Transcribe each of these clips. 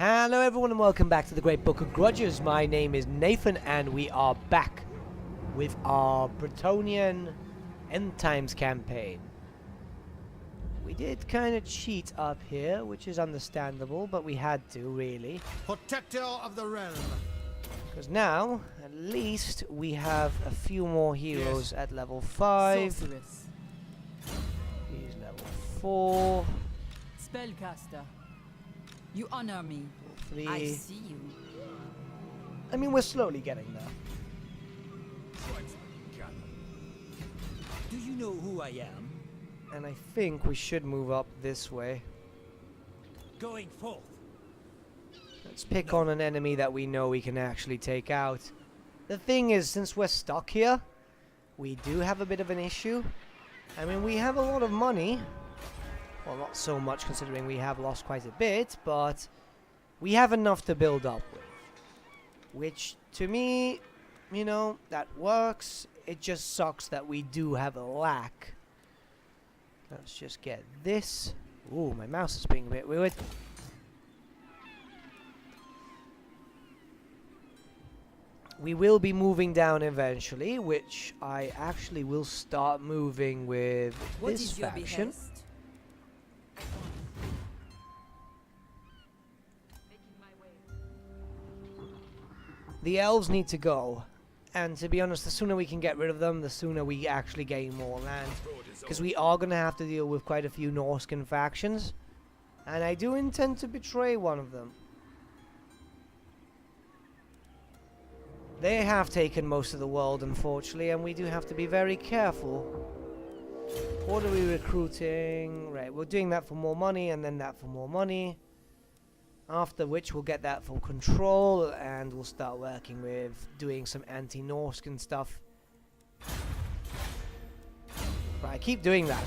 Hello everyone and welcome back to the Great Book of Grudges. My name is Nathan and we are back with our Bretonnian End Times campaign. We did kind of cheat up here, which is understandable, but we had to, really. Protector of the realm. Because now, at least, we have a few more heroes at level 5. Sorceress. He's level 4. Spellcaster. You honor me. 3. I see you. I mean, we're slowly getting there. Do you know who I am? And I think we should move up this way. Going forth. Let's pick on an enemy that we know we can actually take out. The thing is, since we're stuck here, we do have a bit of an issue. I mean, we have a lot of money. Well, not so much considering we have lost quite a bit, but we have enough to build up with. Which, to me, you know, that works. It just sucks that we do have a lack. Let's just get this. Ooh, my mouse is being a bit weird. We will be moving down eventually, which I actually will start moving with this faction. The elves need to go, and to be honest, the sooner we can get rid of them, the sooner we actually gain more land. Because we are going to have to deal with quite a few Norscan factions, and I do intend to betray one of them. They have taken most of the world, unfortunately, and we do have to be very careful. What are we recruiting? Right, we're doing that for more money, and then that for more money. After which we'll get that for control, and we'll start working with doing some anti-Norscan stuff. Right, keep doing that.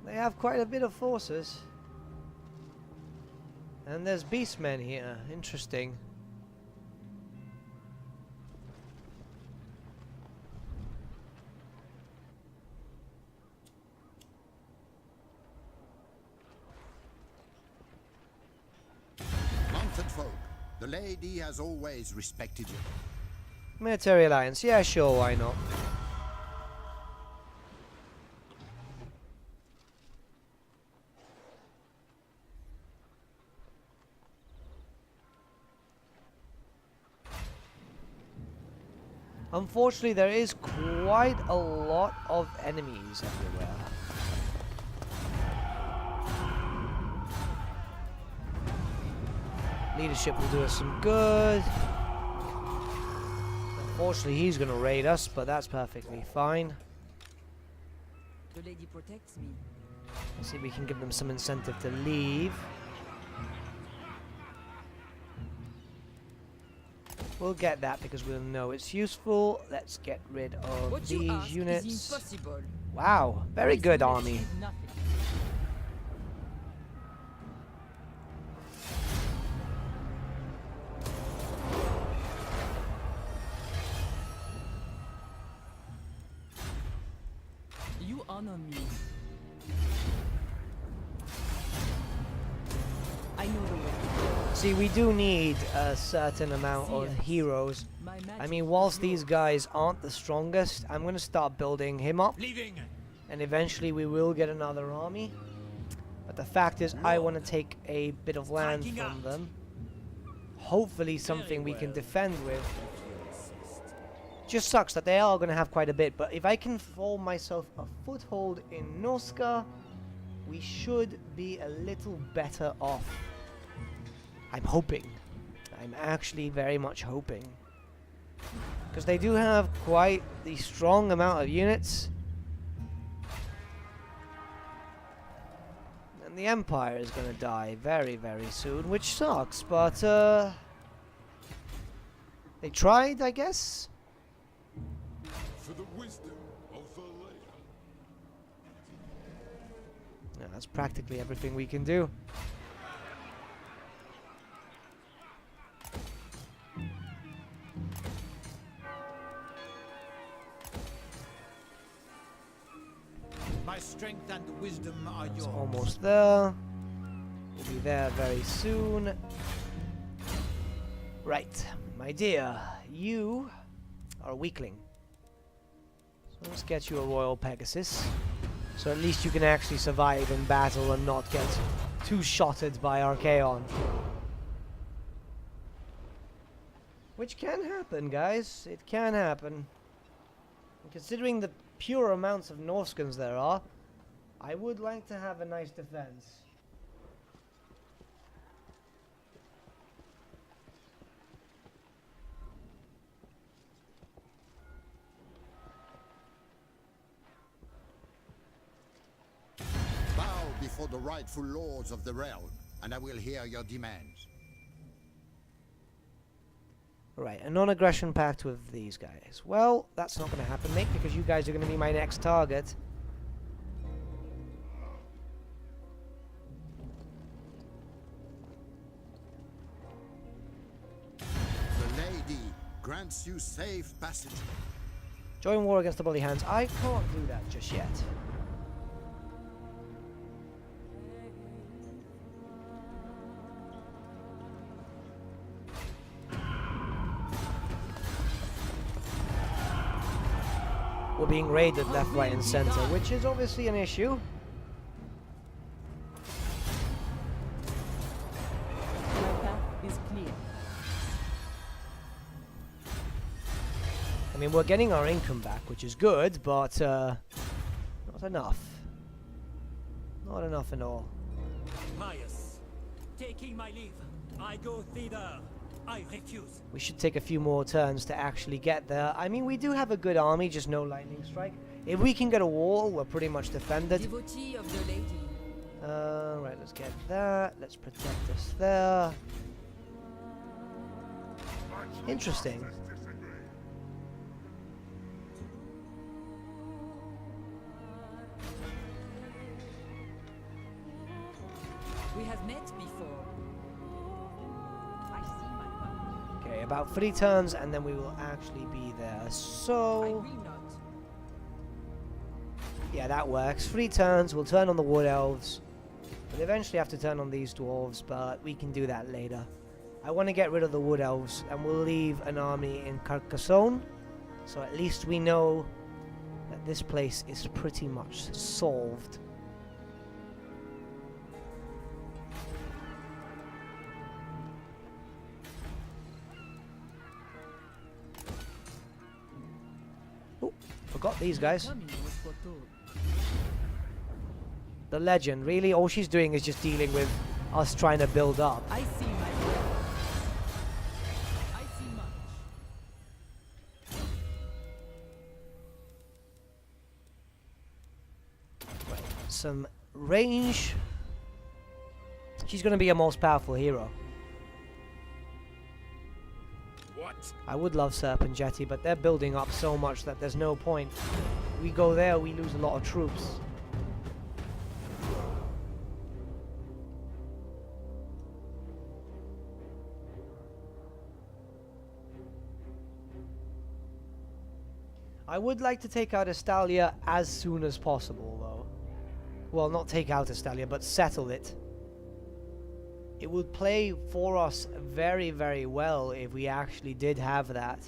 They have quite a bit of forces. And there's beastmen here. Interesting. Mounted folk, the lady has always respected you. Military alliance. Yeah, sure, why not? Unfortunately, there is quite a lot of enemies everywhere. Leadership will do us some good. Unfortunately, he's going to raid us, but that's perfectly fine. The lady protects me. Let's see if we can give them some incentive to leave. We'll get that because we'll know it's useful. Let's get rid of What these you ask units. is impossible. Wow, very good army. Nothing. You honor me. I know the way. See, we do need a certain amount of heroes. I mean, whilst these guys aren't the strongest, I'm going to start building him up. And eventually we will get another army. But the fact is, I want to take a bit of land from them. Hopefully something we can defend with. Just sucks that they are going to have quite a bit. But if I can form myself a foothold in Norska, we should be a little better off. I'm hoping. I'm actually very much hoping. Because they do have quite the strong amount of units. And the Empire is going to die very, very soon, which sucks, but they tried, I guess. For the wisdom of the layer. Yeah, that's practically everything we can do. My strength and wisdom are It's yours. almost there. We'll be there very soon. Right, my dear, you are a weakling. So let's get you a Royal Pegasus. So at least you can actually survive in battle and not get two-shotted by Archaon. Which can happen, guys. It can happen. And considering the pure amounts of Norskins there are, I would like to have a nice defense. Bow before the rightful lords of the realm, and I will hear your demands. Right, a non-aggression pact with these guys. Well, that's not going to happen, mate, because you guys are going to be my next target. The lady grants you safe passage. Join war against the Bloody Hands. I can't do that just yet. We're being raided left, right, and center, which is obviously an issue. My path is clear. I mean, we're getting our income back, which is good, but not enough. Not enough at all. Pious, taking my leave, I go thither. I refuse. We should take a few more turns to actually get there. I mean, we do have a good army, just no lightning strike. If we can get a wall, we're pretty much defended. Devotee of the lady. Right, let's get that. Let's protect us there. Interesting. We have met before. I see my path. Okay, about 3 turns, and then we will actually be there. I So, will not. yeah, that works. 3 turns, we'll turn on the Wood Elves. We'll eventually have to turn on these Dwarves, but we can do that later. I want to get rid of the Wood Elves, and we'll leave an army in Carcassonne. So at least we know that this place is pretty much solved. Oh, forgot these guys. Coming was foretold. The legend, really? All she's doing is just dealing with us trying to build up. I see my path. I see much. Some range. She's going to be a most powerful hero. What? I would love Serpent Jetty, but they're building up so much that there's no point. We go there, we lose a lot of troops. I would like to take out Estalia as soon as possible, though. Well, not take out Estalia, but settle it. It would play for us very, very well if we actually did have that.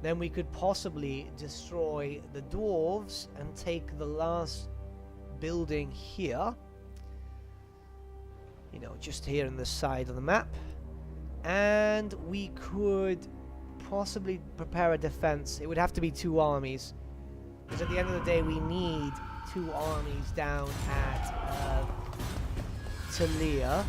Then we could possibly destroy the dwarves and take the last building here. You know, just here on the side of the map. And we could possibly prepare a defense. It would have to be 2 armies. Because at the end of the day, we need 2 armies down at Talia.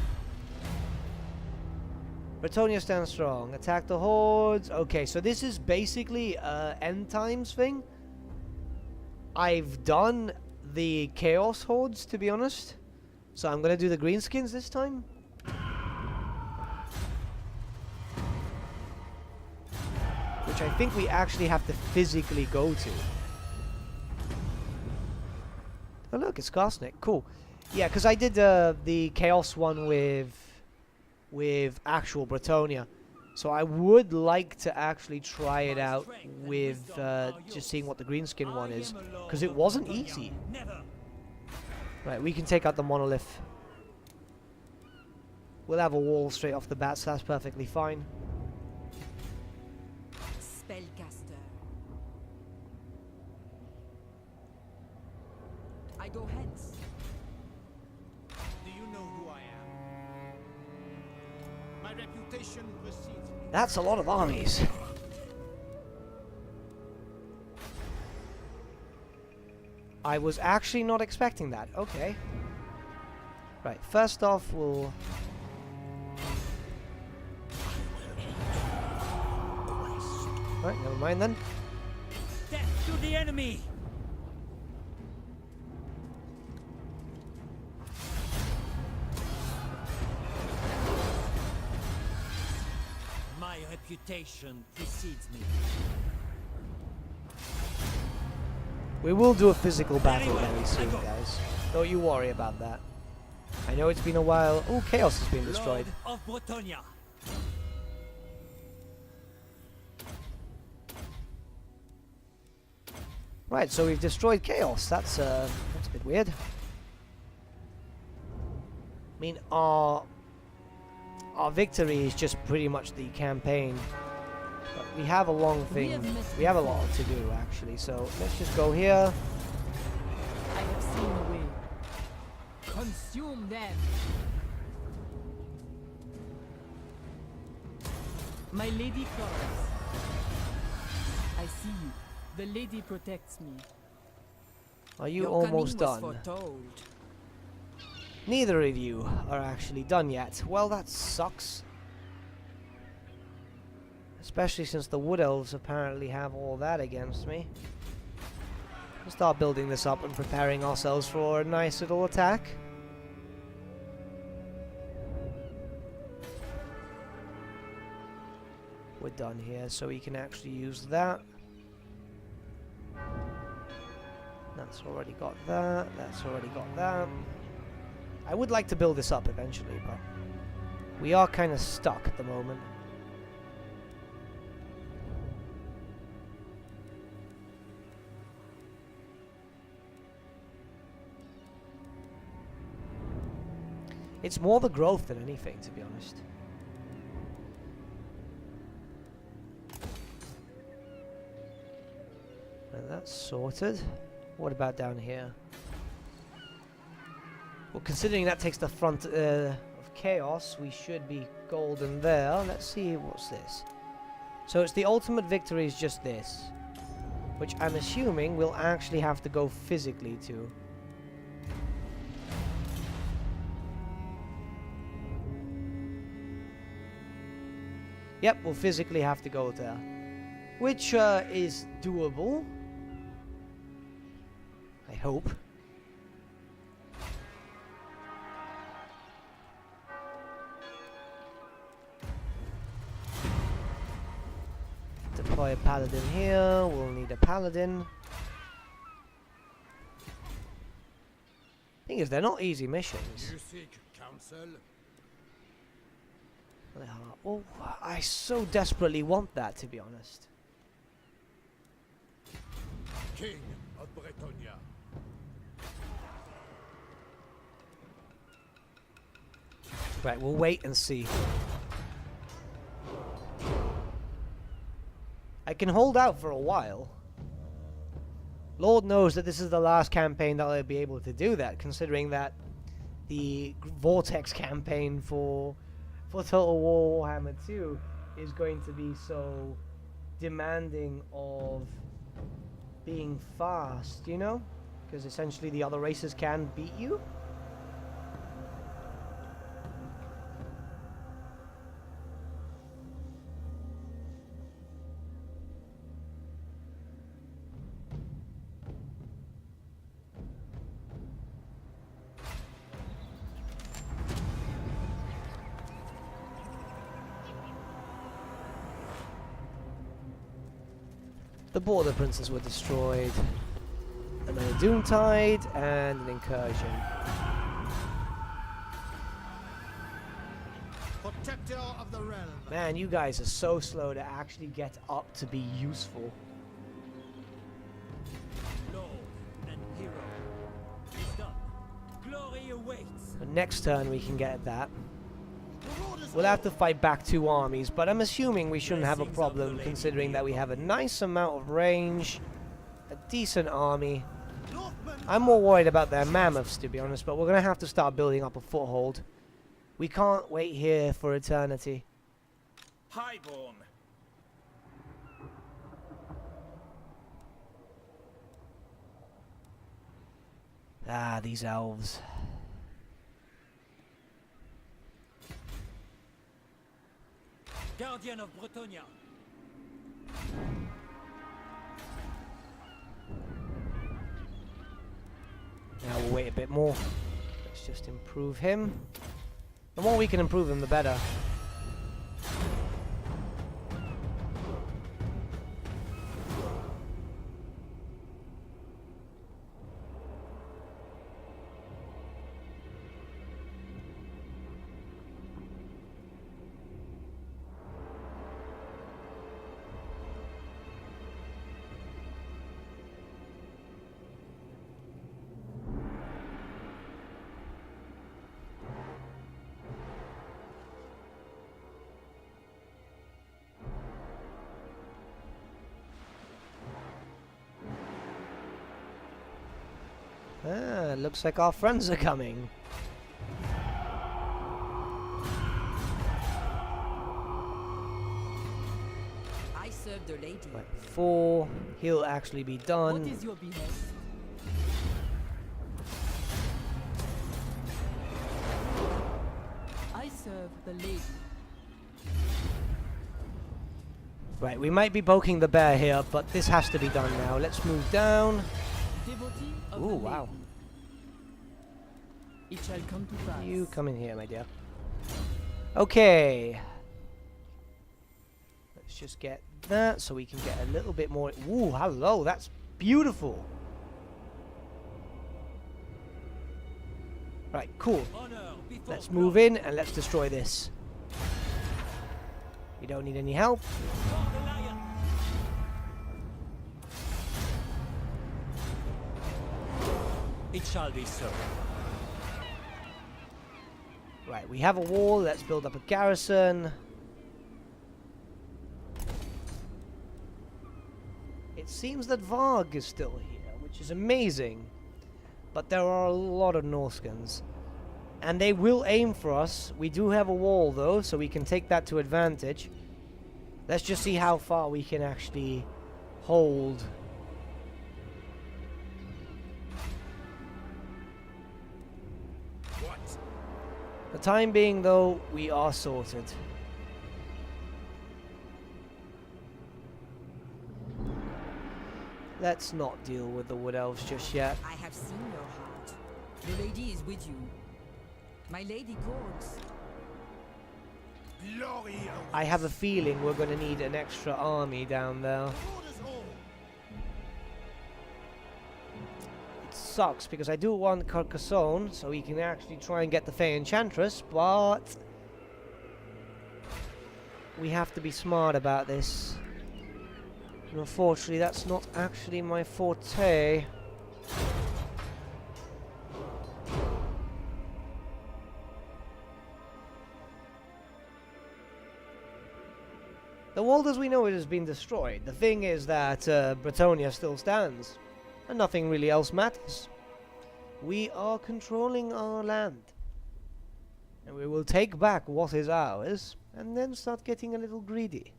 Bretonia stands strong. Attack the hordes. Okay, so this is basically end times thing. I've done the chaos hordes, to be honest. So I'm gonna do the greenskins this time. Which I think we actually have to physically go to. Oh look, it's Garsnik. Cool. Yeah, because I did the Chaos one with actual Bretonia. So I would like to actually try it out with just seeing what the greenskin one is. Because it wasn't easy. Right, we can take out the monolith. We'll have a wall straight off the bat, so that's perfectly fine. Spellcaster. I go hence. Do you know who I am? My reputation precedes me. That's a lot of armies. I was actually not expecting that. Okay. Right, first off, we'll... Right, never mind then. Death to the enemy! My reputation precedes me. We will do a physical battle very soon, guys. Don't you worry about that. I know it's been a while. Oh, Chaos has been destroyed. Lord of Bretonia. Right, so we've destroyed Chaos. That's a bit weird. I mean, our victory is just pretty much the campaign. But we have a long thing. We have a lot to do, actually. So let's just go here. I have seen the way. Consume them. My lady calls. I see you. The lady protects me. Are you Your almost coming was done? foretold. Neither of you are actually done yet. Well, that sucks. Especially since the Wood Elves apparently have all that against me. We'll start building this up and preparing ourselves for a nice little attack. We're done here, so we can actually use that. That's already got that. That's already got that. I would like to build this up eventually, but we are kind of stuck at the moment. It's more the growth than anything, to be honest. And that's sorted. What about down here? Well, considering that takes the front of Chaos, we should be golden there. Let's see, what's this? So it's the ultimate victory is just this. Which I'm assuming we'll actually have to go physically to. Yep, we'll physically have to go there. Which is doable. I hope. Deploy a paladin here. We'll need a paladin. Thing is, they're not easy missions. You seek counsel? They are. Oh, I so desperately want that, to be honest. King of Bretonia. Right, we'll wait and see. I can hold out for a while. Lord knows that this is the last campaign that I'll be able to do that, considering that the Vortex campaign for Total War Warhammer 2 is going to be so demanding of being fast, you know? Because essentially the other races can beat you. The border princes were destroyed. And I Doontide and an incursion. Protector of the realm. Man, you guys are so slow to actually get up to be useful. Lord and hero is done. Glory awaits. But next turn we can get that. We'll have to fight back 2 armies, but I'm assuming we shouldn't have a problem considering that we have a nice amount of range, a decent army. I'm more worried about their mammoths, to be honest, but we're going to have to start building up a foothold. We can't wait here for eternity. Highborn. Ah, these elves. Guardian of Bretonia. Now we'll wait a bit more. Let's just improve him. The more we can improve him, the better. Ah, looks like our friends are coming. I serve the lady. Right, 4. He'll actually be What done. is your behest? I serve the lady. Right, we might be poking the bear here, but this has to be done now. Let's move down. Devotee of Ooh, the wow. lady. It shall come to pass. You come in here, my dear. Okay. Let's just get that so we can get a little bit more. Ooh, hello, that's beautiful. Right, cool. Honor before Let's move in and let's destroy this. We don't need any help. For the lion. It shall be so. Right, we have a wall. Let's build up a garrison. It seems that Varg is still here, which is amazing. But there are a lot of Norskins. And they will aim for us. We do have a wall, though, so we can take that to advantage. Let's just see how far we can actually hold. What? For the time being, though, we are sorted. Let's not deal with the Wood Elves just yet. I have seen your heart. The lady is with you. My lady calls. Glory awaits. I have a feeling we're going to need an extra army down there. Orders all. It sucks because I do want Carcassonne so we can actually try and get the Fey Enchantress, but we have to be smart about this. And unfortunately, that's not actually my forte. The world as we know it has been destroyed. The thing is that Bretonia still stands, and nothing really else matters. We are controlling our land, and we will take back what is ours, and then start getting a little greedy.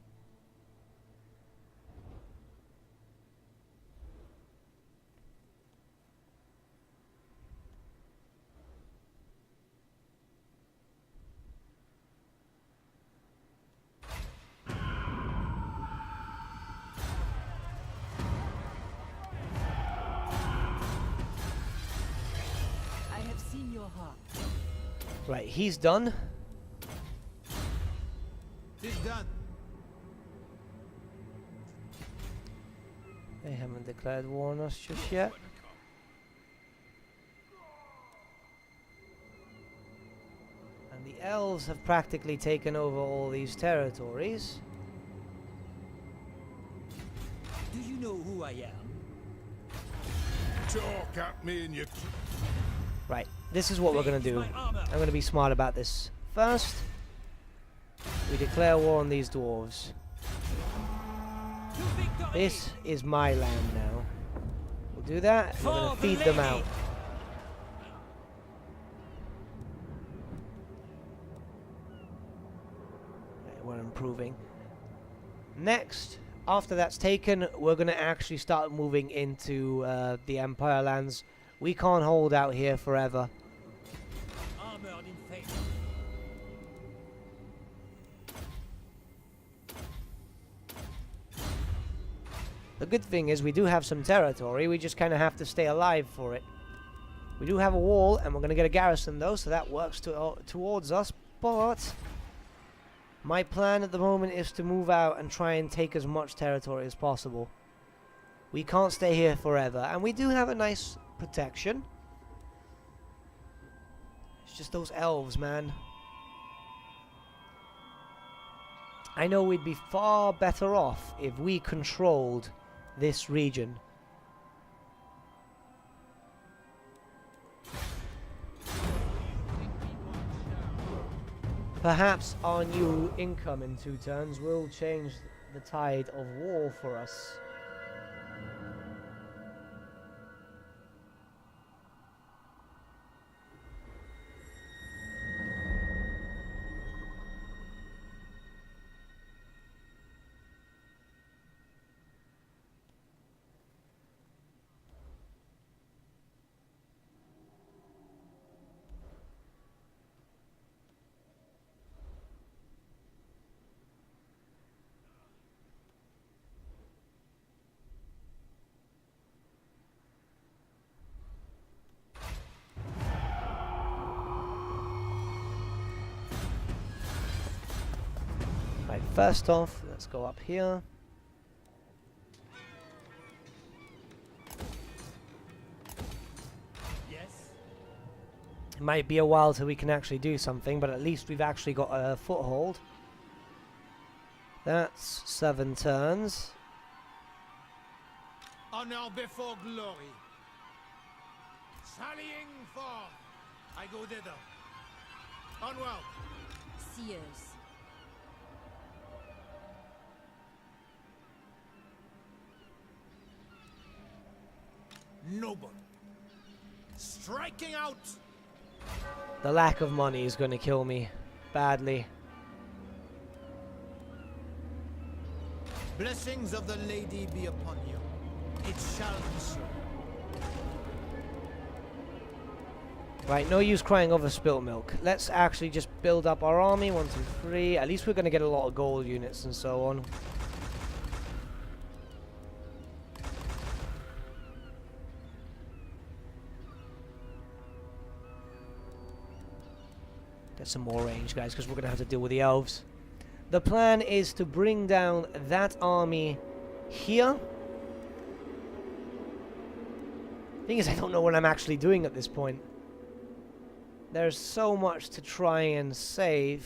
I have seen your heart. Right, he's done. Tis done. They haven't declared war on us just yet. elves have practically taken over all these territories. Do you know who I am? Talk at me and you... Right, this is what we're going to do. I'm going to be smart about this. First, we declare war on these dwarves. This is my land now. We'll do that, and we're going to feed them out. Right, we're improving. Next, after that's taken, we're going to actually start moving into the Empire lands. We can't hold out here forever. Armored in faith. The good thing is we do have some territory, we just kind of have to stay alive for it. We do have a wall, and we're going to get a garrison though, so that works towards us, but my plan at the moment is to move out and try and take as much territory as possible. We can't stay here forever, and we do have a nice protection. It's just those elves, man. I know we'd be far better off if we controlled this region. Perhaps our new income in 2 turns will change the tide of war for us. Right, first off, let's go up here. Yes. It might be a while till we can actually do something, but at least we've actually got a foothold. That's 7 turns. Honor before glory. Sallying forth. I go thither. Onward. Seers. Noble. Striking out. The lack of money is going to kill me badly. Blessings of the lady be upon you. It shall be so. Right, no use crying over spilt milk. Let's actually just build up our army. 1, 2, 3. At least we're going to get a lot of gold units and so on. Get some more range, guys, because we're going to have to deal with the elves. The plan is to bring down that army here. Thing is, I don't know what I'm actually doing at this point. There's so much to try and save.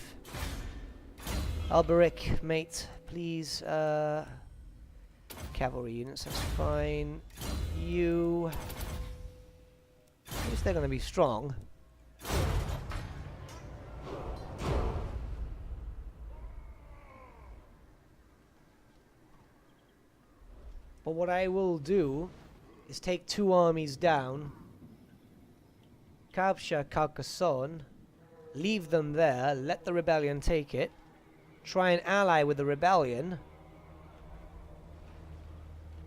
Alberic, mate, please. Cavalry units, that's fine. You. At least they're going to be strong. But what I will do is take 2 armies down, capture Carcassonne, leave them there, let the rebellion take it, try and ally with the rebellion,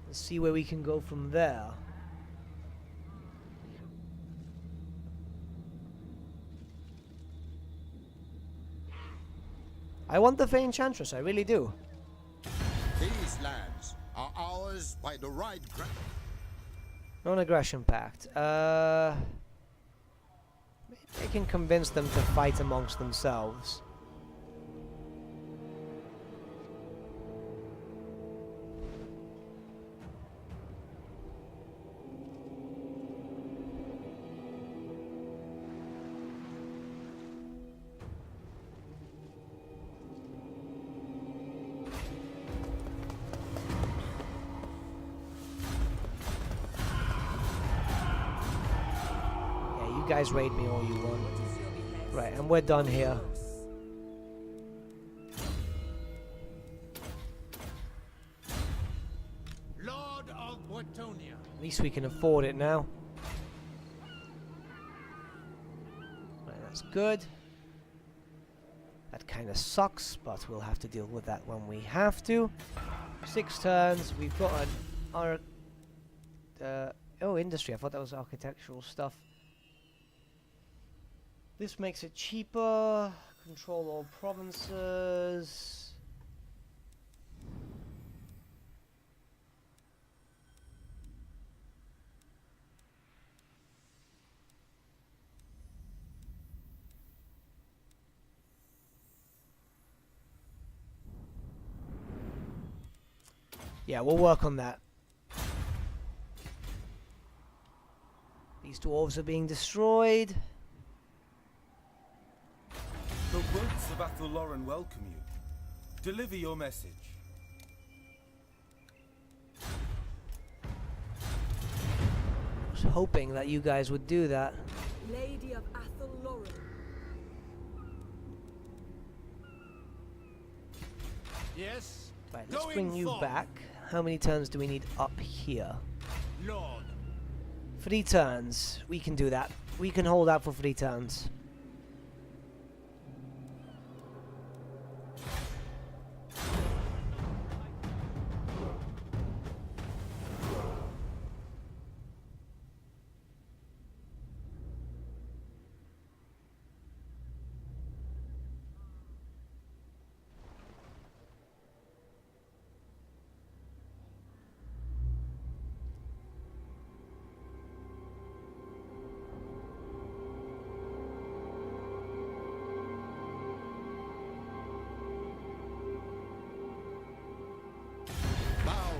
and see where we can go from there. I want the Fey Enchantress, I really do. These lands are ours by the right Non-aggression pact. Maybe I can convince them to fight amongst themselves. You guys raid me all you want. What is your behest? Right, and we're done here. Lord of Bretonia. At least we can afford it now. Right, that's good. That kind of sucks, but we'll have to deal with that when we have to. 6 turns. We've got an oh, industry. I thought that was architectural stuff. This makes it cheaper. Control all provinces. Yeah, we'll work on that. These dwarves are being destroyed. The woods of Athelloren welcome you. Deliver your message. I was hoping that you guys would do that. Lady of Athelloren. Yes. Right, let's Going bring you forth. back. How many turns do we need up here? Lord. 3 turns. We can do that. We can hold out for 3 turns.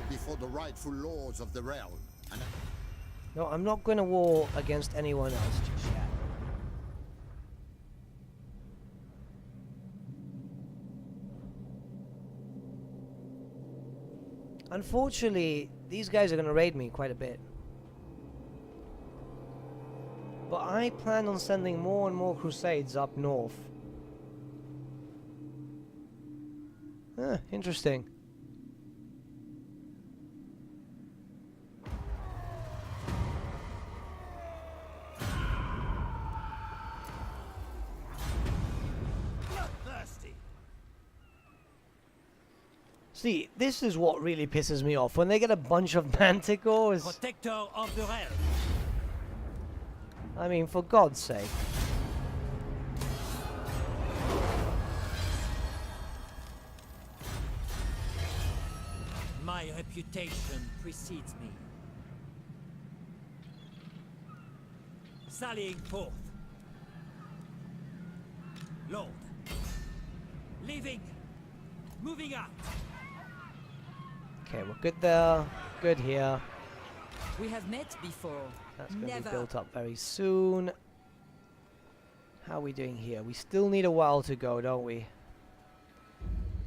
Before the rightful lords of the realm, and No, I'm not going to war against anyone else just yet. Unfortunately, these guys are going to raid me quite a bit. But I plan on sending more and more crusades up north. Interesting. Bloodthirsty. See, this is what really pisses me off. When they get a bunch of manticores. Protector of the realm. I mean, for God's sake. My reputation precedes me. Sallying forth. Lord. Leaving. Moving out. Okay, we're good there. Good here. We have met before. That's going to Never. be built up very soon. How are we doing here? We still need a while to go, don't we?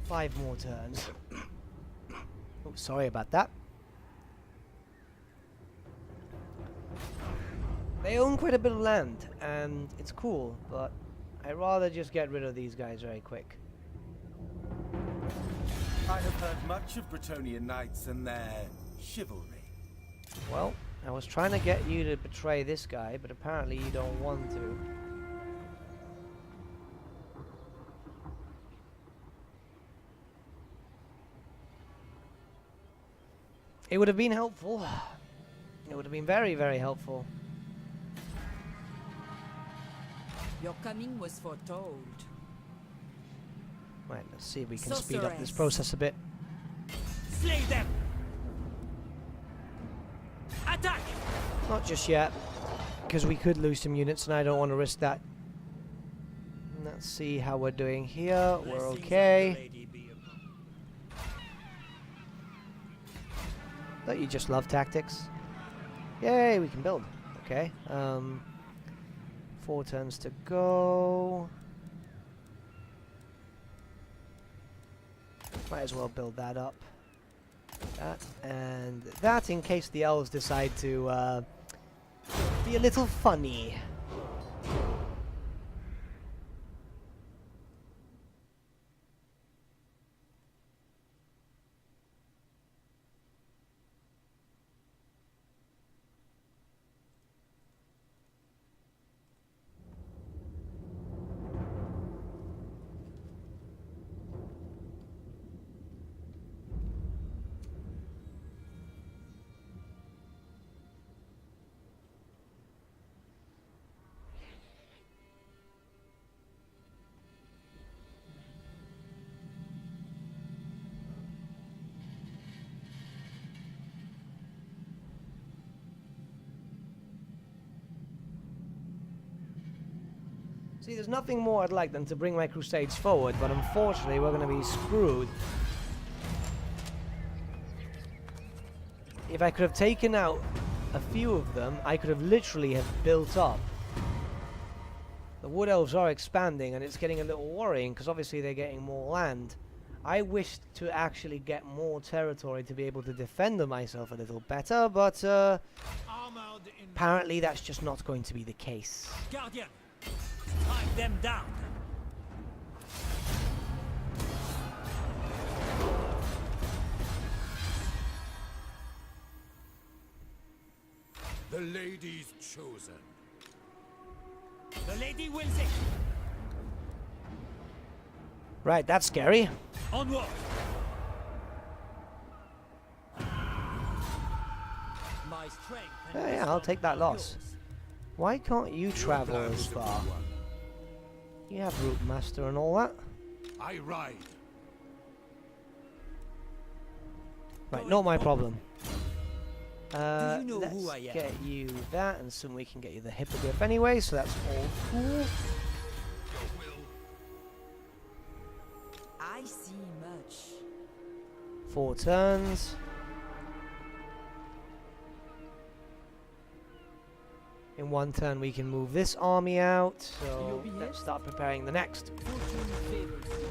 5 more turns. Oh, sorry about that. They own quite a bit of land, and it's cool, but I'd rather just get rid of these guys very quick. I have heard much of Bretonian knights and their chivalry. Well, I was trying to get you to betray this guy, but apparently you don't want to. It would have been helpful. It would have been very, very helpful. Your coming was foretold. Right, let's see if we can speed up this Sorceress. process a bit. Slay them. Attack. Not just yet, because we could lose some units and I don't want to risk that. Let's see how we're doing here. We're Blessings of the okay. Lady be upon Don't you just love tactics? Yay, we can build. Okay. 4 turns to go. Might as well build that up. That and that in case the elves decide to be a little funny. See, there's nothing more I'd like than to bring my crusades forward, but unfortunately we're going to be screwed. If I could have taken out a few of them, I could have literally have built up. The Wood Elves are expanding, and it's getting a little worrying, because obviously they're getting more land. I wished to actually get more territory to be able to defend myself a little better, but apparently that's just not going to be the case. Guardian, strike them down. The lady's chosen. The lady wills it. Right, that's scary. Onward. My strength. And Yeah, I'll take that loss. yours. Why can't you travel as far? You have Root Master and all that. I ride. Right, not my problem. you know let's who I am? get you that, and soon we can get you the Hippogriff anyway, so that's all cool. I see much. 4 turns. In 1 turn we can move this army out, so You'll be let's hit? start preparing the next. Fortune favors you.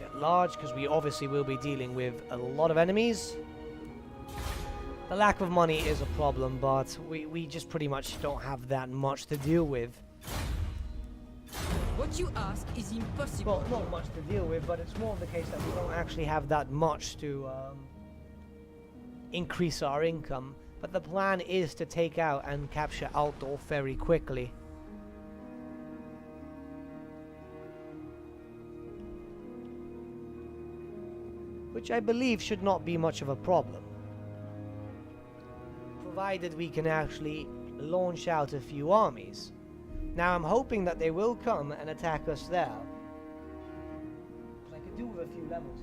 Get large, because we obviously will be dealing with a lot of enemies. The lack of money is a problem, but we just pretty much don't have that much to deal with. What you ask is impossible. Well, not much to deal with, but it's more of the case that we don't actually have that much to increase our income. But the plan is to take out and capture Altdorf very quickly. Which I believe should not be much of a problem. Provided we can actually launch out a few armies. Now I'm hoping that they will come and attack us there. I could do with a few levels.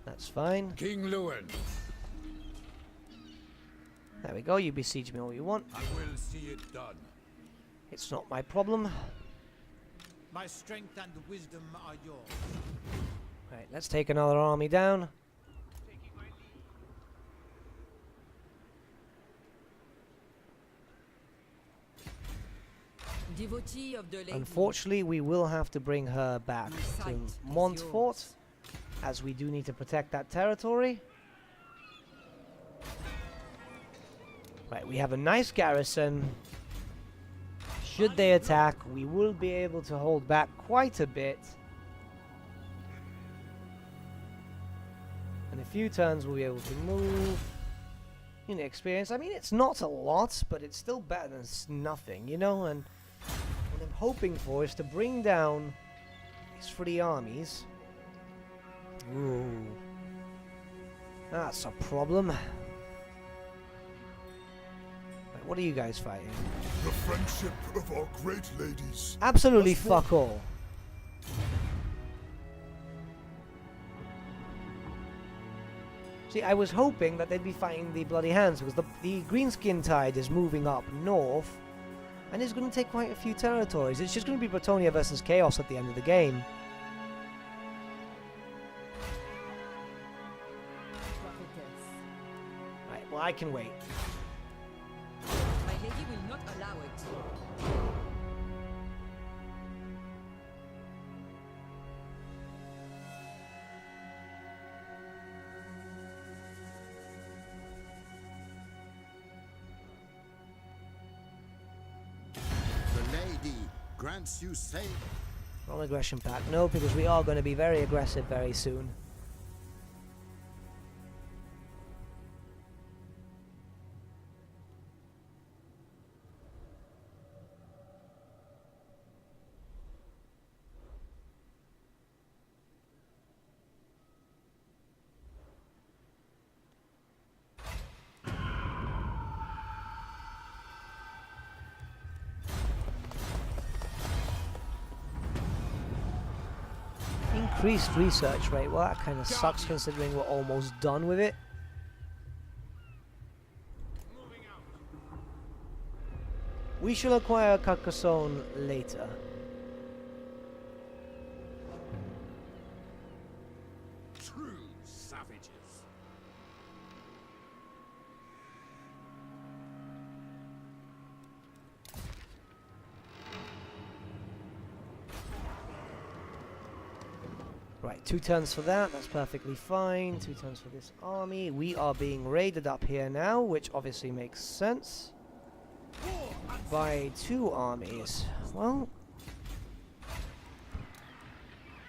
That's fine. King Lewin, There we go, you besiege me all you want. I will see it done. It's not my problem. My strength and wisdom are yours. Right, let's take another army down. Devotee of the lady. Unfortunately, we will have to bring her back My to sight is Montfort, yours. as we do need to protect that territory. Right, we have a nice garrison. Should they attack, we will be able to hold back quite a bit. In a few turns, we'll be able to move. Unit experience, I mean, it's not a lot, but it's still better than nothing, you know? And what I'm hoping for is to bring down these 3 armies. Ooh. That's a problem. Right, what are you guys fighting? The friendship of our great ladies. Absolutely fuck all. See, I was hoping that they'd be fighting the Bloody Hands, because the Greenskin Tide is moving up north, and it's going to take quite a few territories. It's just going to be Bretonia versus Chaos at the end of the game. Prophetess. Right, well, I can wait. My lady will not allow it. The lady grants you safe. Non-aggression pack. No, because we are going to be very aggressive very soon. Increased research rate. Well, that kind of sucks considering we're almost done with it. We shall acquire Carcassonne later. True savages. Right, 2 turns for that. That's perfectly fine. 2 turns for this army. We are being raided up here now, which obviously makes sense. By 2 armies. Well,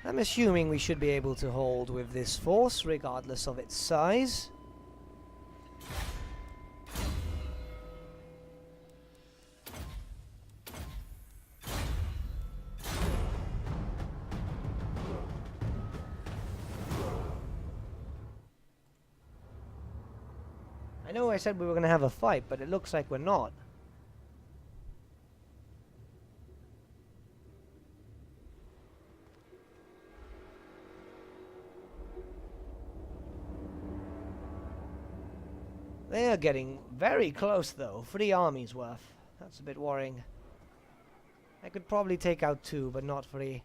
I'm assuming we should be able to hold with this force, regardless of its size. I know I said we were going to have a fight, but it looks like we're not. They are getting very close though, 3 armies worth. That's a bit worrying. I could probably take out 2, but not 3.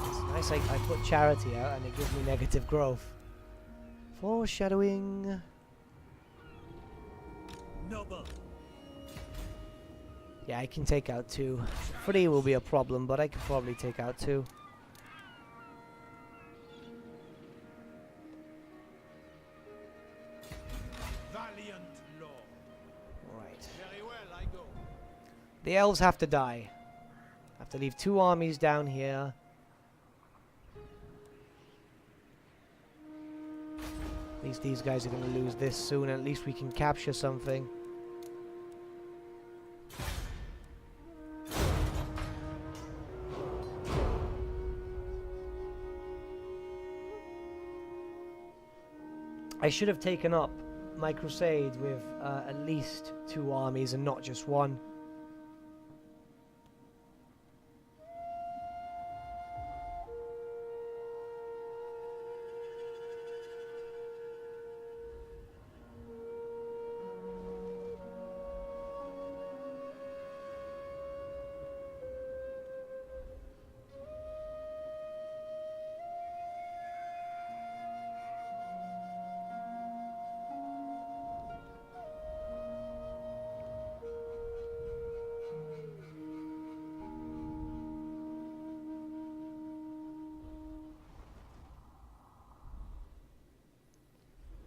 It's nice I put charity out and it gives me negative growth. Foreshadowing. Noble. Yeah, I can take out 2. 3 will be a problem, but I could probably take out 2. Valiant lord. Right. Very well, I go. The elves have to die. I have to leave 2 armies down here. At least these guys are going to lose this soon. At least we can capture something. I should have taken up my crusade with at least 2 armies and not just 1.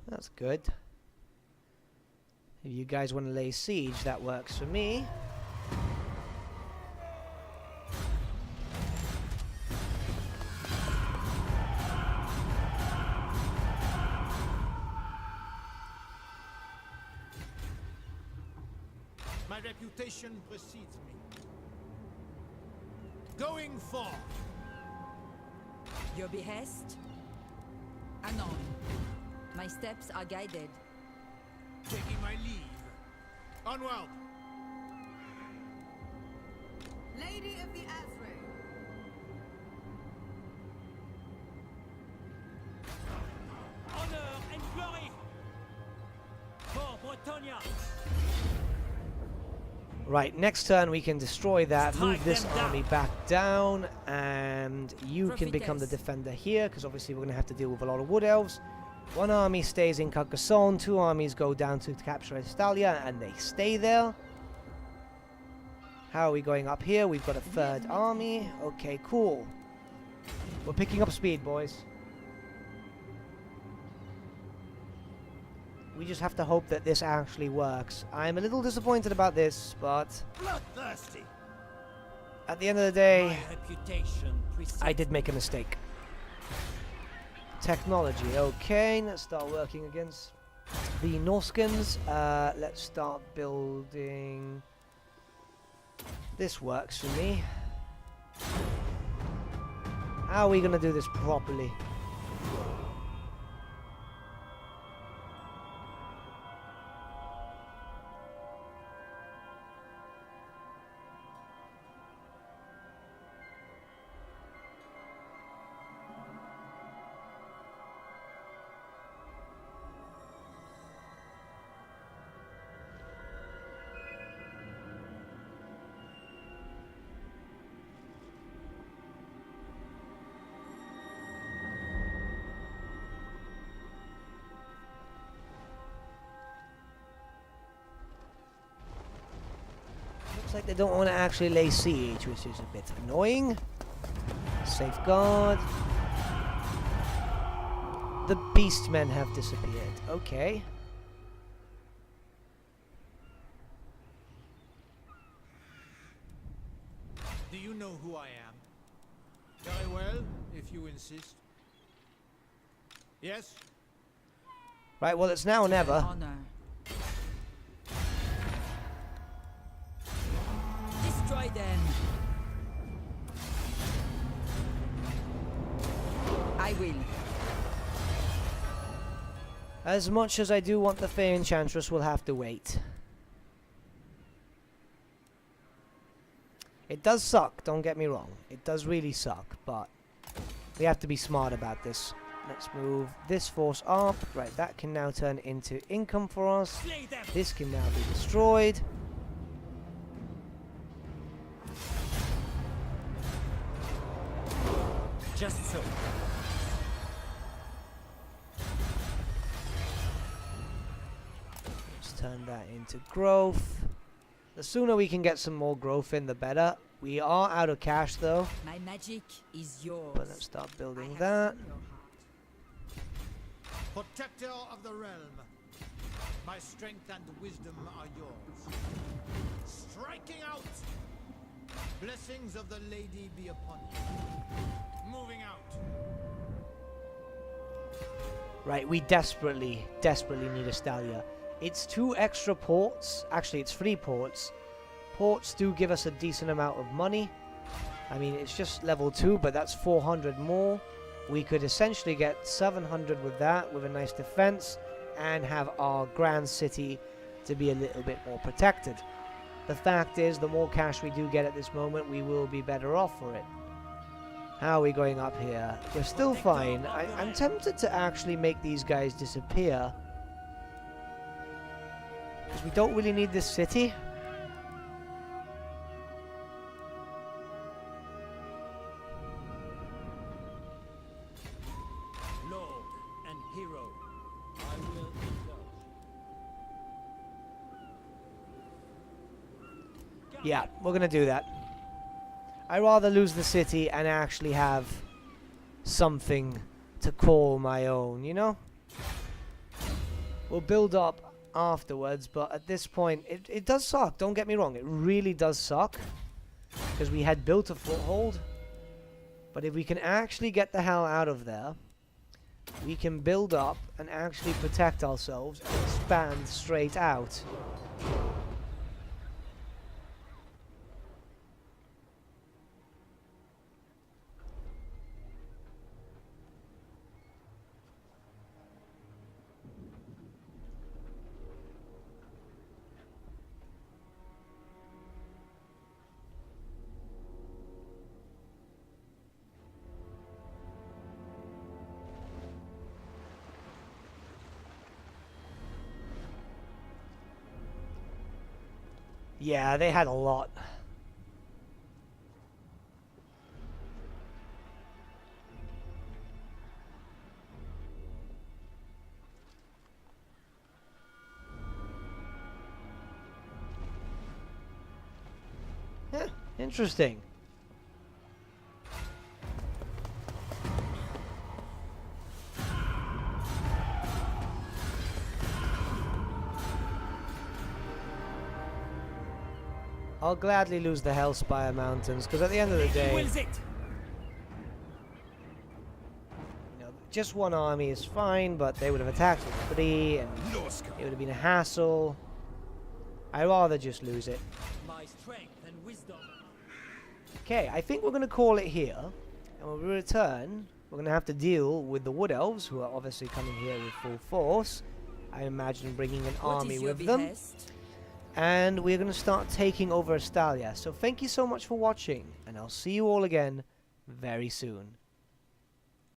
That's good. If you guys want to lay siege, that works for me. My reputation precedes me. Going forth. Your behest? Anon. My steps are guided. Taking my leave. Onward. Lady of the Azrael. Honor and glory. For Bretonia. Right, next turn we can destroy that, Strike move this them down. army back down, and you can become the Prophetess. defender here, because obviously we're going to have to deal with a lot of wood elves. 1 army stays in Carcassonne, 2 armies go down to capture Estalia, and they stay there. How are we going up here? We've got a 3rd army. Okay, cool. We're picking up speed, boys. We just have to hope that this actually works. I'm a little disappointed about this, but Bloodthirsty. at the end of the day, My reputation precedes I did make a mistake. Technology, okay, let's start working against the Norskins. Let's start building. This works for me. How are we gonna do this properly? Looks like they don't want to actually lay siege, which is a bit annoying. Safeguard. The Beastmen have disappeared. Okay. Do you know who I am? Very well, if you insist. Yes? Right, well, it's now or never. Honor. Destroy them. I will. As much as I do want the Fey Enchantress, we'll have to wait. It does suck, don't get me wrong. It does really suck, but we have to be smart about this. Let's move this force up. Right, that can now turn into income for us. This can now be destroyed. Just so. Let's turn that into growth. The sooner we can get some more growth in, the better. We are out of cash, though. My magic is yours. But let's start building I have that. seen your heart. Protector of the realm. My strength and wisdom are yours. Striking out. Blessings of the lady be upon you. Moving out. Right, we desperately need a Stalia. It's 2 extra ports. Actually, it's 3 ports. Ports do give us a decent amount of money. I mean, it's just level 2, but that's 400 more. We could essentially get 700 with that, with a nice defense, and have our grand city to be a little bit more protected. The fact is, the more cash we do get at this moment, we will be better off for it. How are we going up here? We're still fine. I'm tempted to actually make these guys disappear, because we don't really need this city. Lord and hero, I will indulge. Yeah, we're gonna do that. I'd rather lose the city and actually have something to call my own, you know? We'll build up afterwards, but at this point, it does suck, don't get me wrong, it really does suck, because we had built a foothold, but if we can actually get the hell out of there, we can build up and actually protect ourselves and expand straight out. Yeah, they had a lot. Yeah, interesting. I'll gladly lose the Hellspire Mountains, because at the end of the day, Wills it. you know, just one army is fine, but they would have attacked with 3, and it would have been a hassle. I'd rather just lose it. My strength and wisdom. Okay, I think we're going to call it here. And when we return, we're going to have to deal with the Wood Elves, who are obviously coming here with full force. I imagine bringing an What army is your with them. behest? And we're going to start taking over Astalia. So thank you so much for watching, and I'll see you all again very soon.